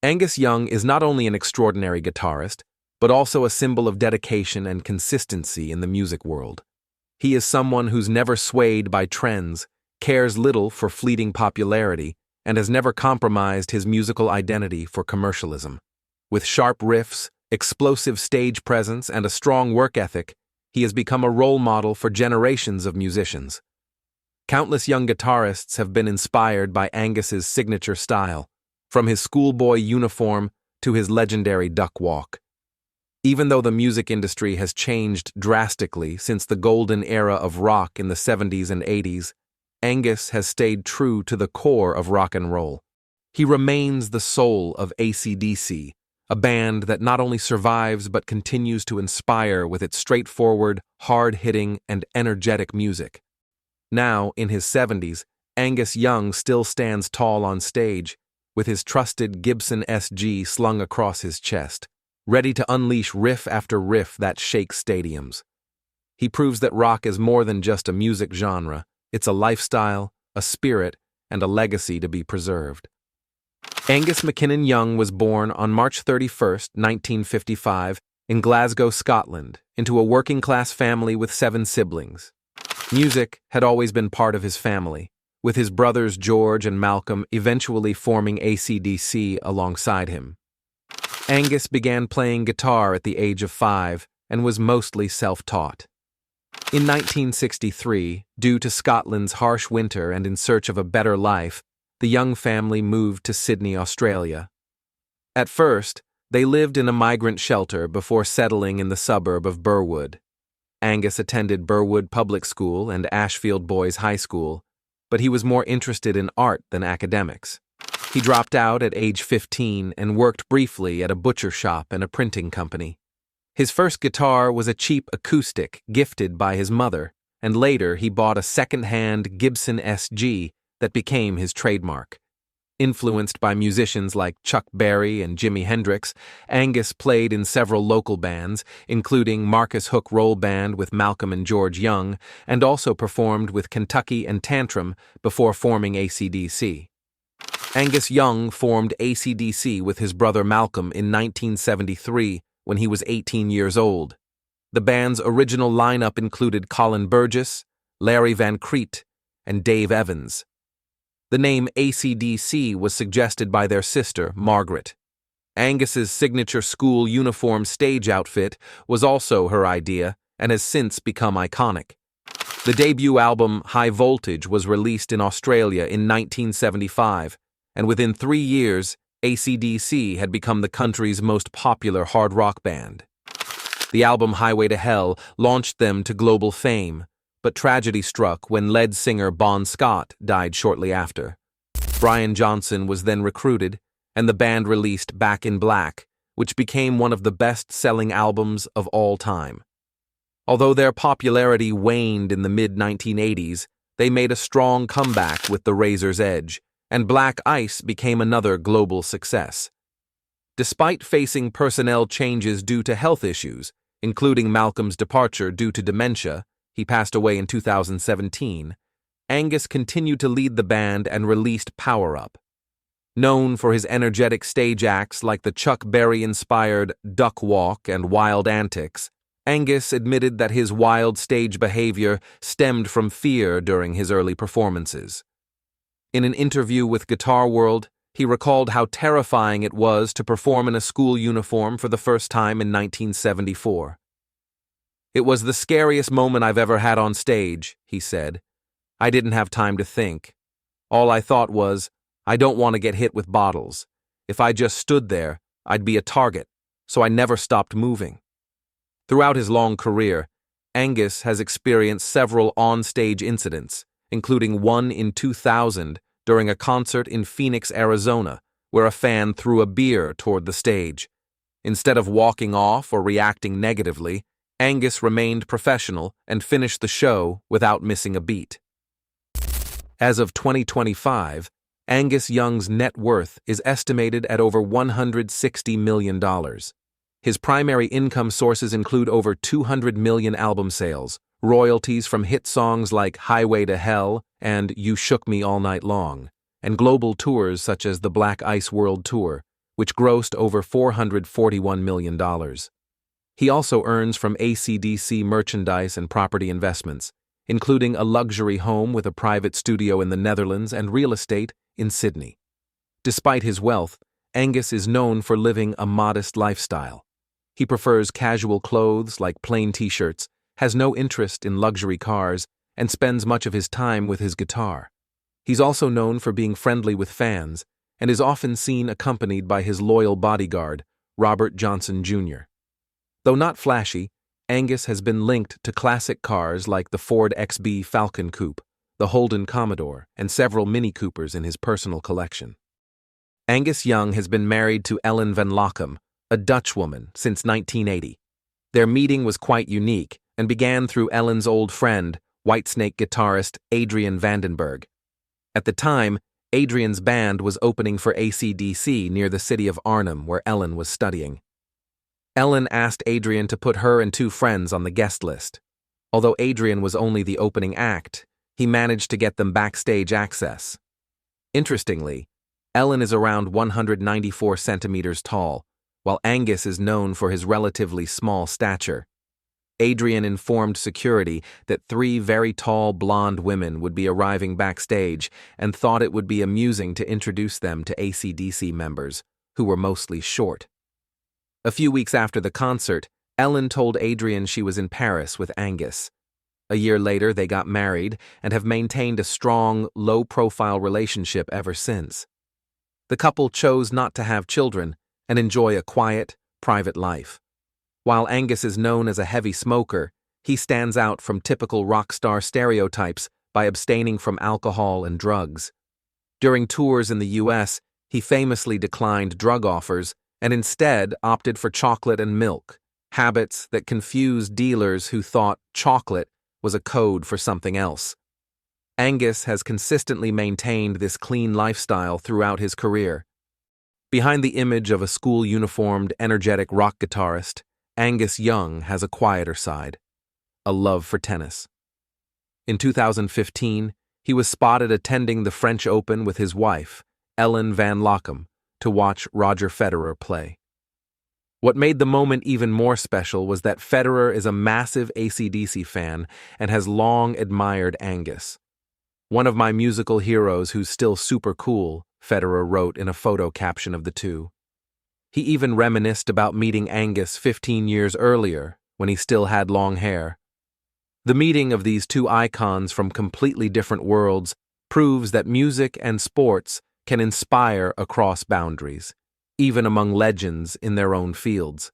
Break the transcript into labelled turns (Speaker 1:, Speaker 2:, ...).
Speaker 1: Angus Young is not only an extraordinary guitarist, but also a symbol of dedication and consistency in the music world. He is someone who's never swayed by trends, cares little for fleeting popularity, and has never compromised his musical identity for commercialism. With sharp riffs, explosive stage presence, and a strong work ethic, he has become a role model for generations of musicians. Countless young guitarists have been inspired by Angus's signature style, from his schoolboy uniform to his legendary duck walk. Even though the music industry has changed drastically since the golden era of rock in the 70s and 80s, Angus has stayed true to the core of rock and roll. He remains the soul of AC/DC, a band that not only survives but continues to inspire with its straightforward, hard-hitting, and energetic music. Now, in his 70s, Angus Young still stands tall on stage, with his trusted Gibson SG slung across his chest, ready to unleash riff after riff that shakes stadiums. He proves that rock is more than just a music genre. It's a lifestyle, a spirit, and a legacy to be preserved. Angus MacKinnon Young was born on March 31, 1955, in Glasgow, Scotland, into a working-class family with 7 siblings. Music had always been part of his family, with his brothers George and Malcolm eventually forming AC/DC alongside him. Angus began playing guitar at the age of 5 and was mostly self-taught. In 1963, due to Scotland's harsh winter and in search of a better life, the Young family moved to Sydney, Australia. At first, they lived in a migrant shelter before settling in the suburb of Burwood. Angus attended Burwood Public School and Ashfield Boys High School, but he was more interested in art than academics. He dropped out at age 15 and worked briefly at a butcher shop and a printing company. His first guitar was a cheap acoustic gifted by his mother, and later he bought a second-hand Gibson SG that became his trademark. Influenced by musicians like Chuck Berry and Jimi Hendrix, Angus played in several local bands, including Marcus Hook Roll Band with Malcolm and George Young, and also performed with Kentucky and Tantrum before forming AC/DC. Angus Young formed AC/DC with his brother Malcolm in 1973 when he was 18 years old. The band's original lineup included Colin Burgess, Larry Van Crete, and Dave Evans. The name AC/DC was suggested by their sister, Margaret. Angus's signature school uniform stage outfit was also her idea and has since become iconic. The debut album, High Voltage, was released in Australia in 1975, and within 3 years, AC/DC had become the country's most popular hard rock band. The album Highway to Hell launched them to global fame, but tragedy struck when lead singer Bon Scott died shortly after. Brian Johnson was then recruited, and the band released Back in Black, which became one of the best-selling albums of all time. Although their popularity waned in the mid-1980s, they made a strong comeback with The Razor's Edge, and Black Ice became another global success. Despite facing personnel changes due to health issues, including Malcolm's departure due to dementia, he passed away in 2017, Angus continued to lead the band and released PowerUp. Known for his energetic stage acts like the Chuck Berry-inspired Duck Walk and Wild Antics, Angus admitted that his wild stage behavior stemmed from fear during his early performances. In an interview with Guitar World, he recalled how terrifying it was to perform in a school uniform for the first time in 1974. "It was the scariest moment I've ever had on stage," he said. "I didn't have time to think. All I thought was, I don't want to get hit with bottles. If I just stood there, I'd be a target, so I never stopped moving." Throughout his long career, Angus has experienced several on-stage incidents, including one in 2000 during a concert in Phoenix, Arizona, where a fan threw a beer toward the stage. Instead of walking off or reacting negatively, Angus remained professional and finished the show without missing a beat. As of 2025, Angus Young's net worth is estimated at over $160 million. His primary income sources include over 200 million album sales, royalties from hit songs like Highway to Hell and You Shook Me All Night Long, and global tours such as the Black Ice World Tour, which grossed over $441 million. He also earns from AC/DC merchandise and property investments, including a luxury home with a private studio in the Netherlands and real estate in Sydney. Despite his wealth, Angus is known for living a modest lifestyle. He prefers casual clothes like plain t-shirts, has no interest in luxury cars, and spends much of his time with his guitar. He's also known for being friendly with fans, and is often seen accompanied by his loyal bodyguard, Robert Johnson Jr. Though not flashy, Angus has been linked to classic cars like the Ford XB Falcon Coupe, the Holden Commodore, and several Mini Coopers in his personal collection. Angus Young has been married to Ellen van Lochem, a Dutch woman, since 1980. Their meeting was quite unique and began through Ellen's old friend, Whitesnake guitarist Adrian Vandenberg. At the time, Adrian's band was opening for AC/DC near the city of Arnhem, where Ellen was studying. Ellen asked Adrian to put her and two friends on the guest list. Although Adrian was only the opening act, he managed to get them backstage access. Interestingly, Ellen is around 194 centimeters tall, while Angus is known for his relatively small stature. Adrian informed security that three very tall blonde women would be arriving backstage and thought it would be amusing to introduce them to AC/DC members, who were mostly short. A few weeks after the concert, Ellen told Adrian she was in Paris with Angus. A year later, they got married and have maintained a strong, low-profile relationship ever since. The couple chose not to have children and enjoy a quiet, private life. While Angus is known as a heavy smoker, he stands out from typical rock star stereotypes by abstaining from alcohol and drugs. During tours in the US, he famously declined drug offers and instead opted for chocolate and milk, habits that confused dealers who thought chocolate was a code for something else. Angus has consistently maintained this clean lifestyle throughout his career. Behind the image of a school-uniformed, energetic rock guitarist, Angus Young has a quieter side, a love for tennis. In 2015, he was spotted attending the French Open with his wife, Ellen van Lochem, to watch Roger Federer play. What made the moment even more special was that Federer is a massive AC/DC fan and has long admired Angus. "One of my musical heroes who's still super cool," Federer wrote in a photo caption of the two. He even reminisced about meeting Angus 15 years earlier, when he still had long hair. The meeting of these two icons from completely different worlds proves that music and sports can inspire across boundaries, even among legends in their own fields.